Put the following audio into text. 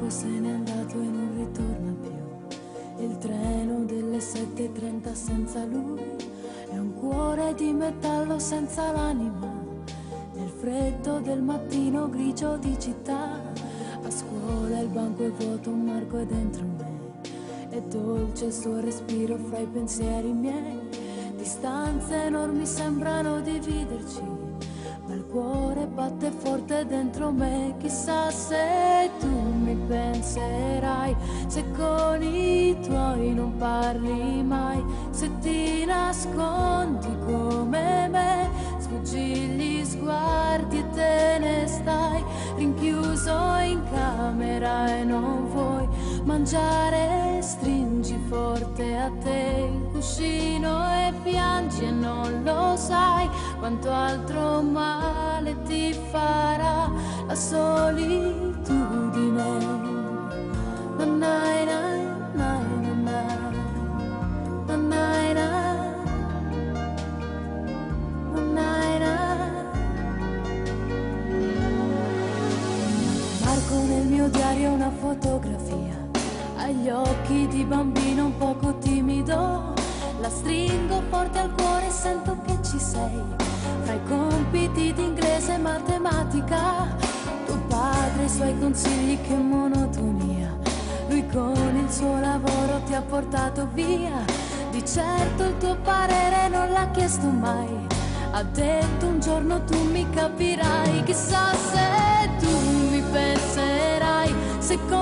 poi se n'è andato e non ritorna più. Il treno delle 7:30 senza lui è un cuore di metallo senza l'anima. Nel freddo del mattino grigio di città, a scuola il banco è vuoto, un marco è dentro me. È dolce il suo respiro fra i pensieri miei. Distanze enormi sembrano dividerci, ma il cuore batte forte dentro me. Chissà se tu mi penserai, se con i tuoi non parli mai, se ti nascondi come me, sfuggi gli sguardi e te ne stai rinchiuso in camera e non vuoi mangiare, stringi forte a te il cuscino e piangi e non lo sai quanto altro male ti farà la solitudine. Nanai, nai, nai, nanai, nanai, nanai, nanai. Marco nel mio diario una fotografia, agli occhi di bambino un poco timido. La stringo forte al cuore e sento che ci sei. Fra i compiti di inglese e matematica, tuo padre e i suoi consigli, che monotonia. Lui con il suo lavoro ti ha portato via. Di certo il tuo parere non l'ha chiesto mai. Ha detto un giorno tu mi capirai. Chissà se tu mi penserai, se con